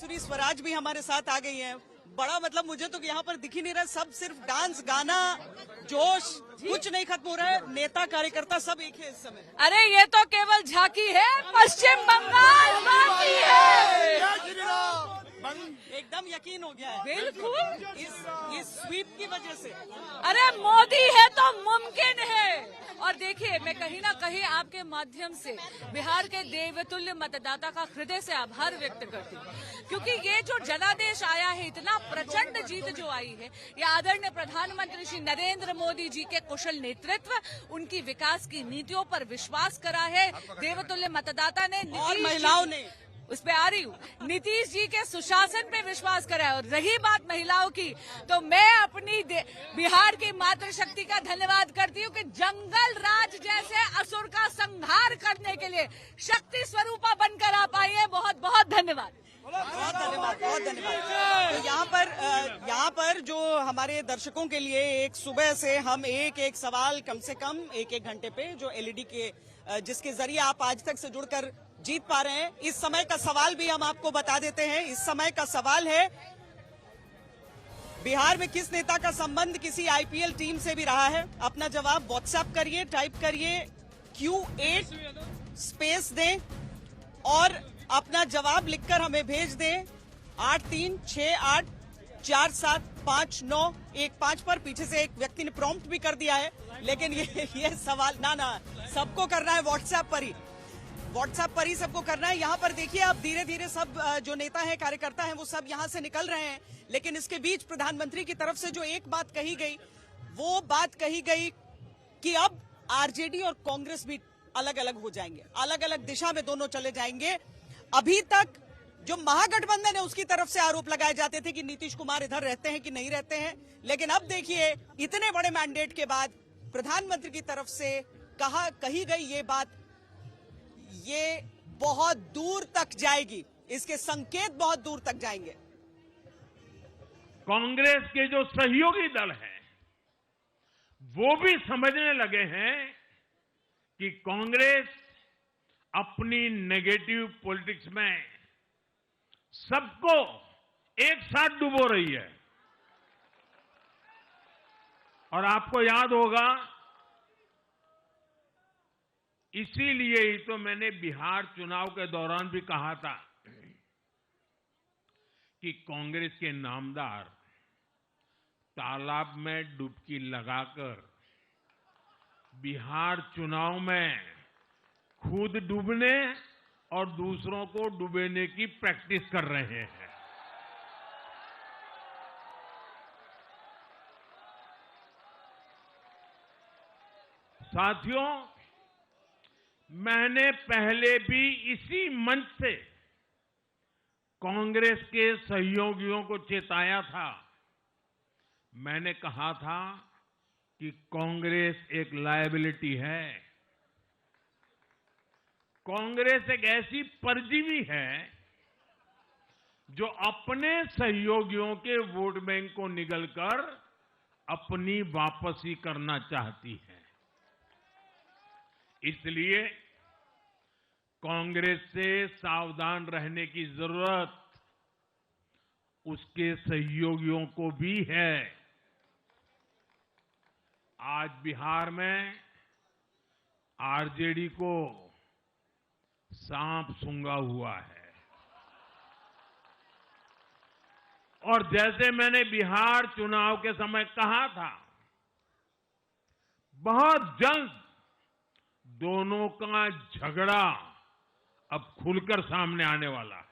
सुश्री स्वराज भी हमारे साथ आ गई हैं। बड़ा मतलब मुझे तो यहाँ पर दिख ही नहीं रहा, सब सिर्फ डांस गाना जोश, कुछ नहीं खत्म हो रहा है। नेता कार्यकर्ता सब एक है इस समय। अरे ये तो केवल झांकी है, पश्चिम बंगाल बाकी है। एकदम यकीन हो गया है बिल्कुल इस स्वीप की वजह से। अरे मोदी है तो मुमकिन है। और देखिए, मैं कहीं ना कहीं आपके माध्यम से बिहार के देवतुल्य मतदाता का हृदय से आभार व्यक्त करती हूँ, क्योंकि ये जो जनादेश आया है, इतना प्रचंड जीत जो आई है, ये आदरणीय प्रधानमंत्री श्री नरेंद्र मोदी जी के कुशल नेतृत्व, उनकी विकास की नीतियों पर विश्वास करा है देवतुल्य मतदाता ने और महिलाओं ने। उस पे आ रही हूँ। नीतीश जी के सुशासन पे विश्वास करा है। और रही बात महिलाओं की, तो मैं अपनी बिहार की मातृशक्ति का धन्यवाद करती हूँ कि जंगल राज जैसे असुर का संहार करने के लिए शक्ति स्वरूपा बनकर आप आई है। बहुत बहुत धन्यवाद। बहुत धन्यवाद, बहुत धन्यवाद। तो यहाँ पर जो हमारे दर्शकों के लिए एक सुबह से हम एक सवाल कम से कम एक घंटे पे जो एलईडी के जिसके जरिए आप आज तक से जुड़कर जीत पा रहे हैं, इस समय का सवाल भी हम आपको बता देते हैं। इस समय का सवाल है, बिहार में किस नेता का संबंध किसी आईपीएल टीम से भी रहा है? अपना जवाब व्हाट्सएप करिए, टाइप करिए Q8 स्पेस दें और अपना जवाब लिखकर हमें भेज दें 8368475915 पर। पीछे से एक व्यक्ति ने प्रॉम्प्ट भी कर दिया है, लेकिन ये सवाल ना सबको करना है व्हाट्सएप पर ही सबको करना है। यहाँ पर देखिए, आप धीरे धीरे सब जो नेता हैं कार्यकर्ता हैं वो सब यहाँ से निकल रहे हैं, लेकिन इसके बीच प्रधानमंत्री की तरफ से जो एक बात कही गई, वो बात कही गई कि अब आरजेडी और कांग्रेस भी अलग अलग हो जाएंगे, अलग अलग दिशा में दोनों चले जाएंगे। अभी तक जो महागठबंधन है उसकी तरफ से आरोप लगाए जाते थे कि नीतीश कुमार इधर रहते हैं कि नहीं रहते हैं, लेकिन अब देखिए इतने बड़े मैंडेट के बाद प्रधानमंत्री की तरफ से कही गई ये बात, ये बहुत दूर तक जाएगी, इसके संकेत बहुत दूर तक जाएंगे। कांग्रेस के जो सहयोगी दल हैं वो भी समझने लगे हैं कि कांग्रेस अपनी नेगेटिव पॉलिटिक्स में सबको एक साथ डुबो रही है। और आपको याद होगा, इसीलिए ही तो मैंने बिहार चुनाव के दौरान भी कहा था कि कांग्रेस के नामदार तालाब में डुबकी लगाकर बिहार चुनाव में खुद डूबने और दूसरों को डुबेने की प्रैक्टिस कर रहे हैं। साथियों, मैंने पहले भी इसी मंच से कांग्रेस के सहयोगियों को चेताया था। मैंने कहा था कि कांग्रेस एक लायबिलिटी है, कांग्रेस एक ऐसी परजीवी है जो अपने सहयोगियों के वोट बैंक को निगलकर अपनी वापसी करना चाहती है। इसलिए कांग्रेस से सावधान रहने की जरूरत उसके सहयोगियों को भी है। आज बिहार में आरजेडी को सांप सूंघा हुआ है, और जैसे मैंने बिहार चुनाव के समय कहा था, बहुत जल्द दोनों का झगड़ा अब खुलकर सामने आने वाला है।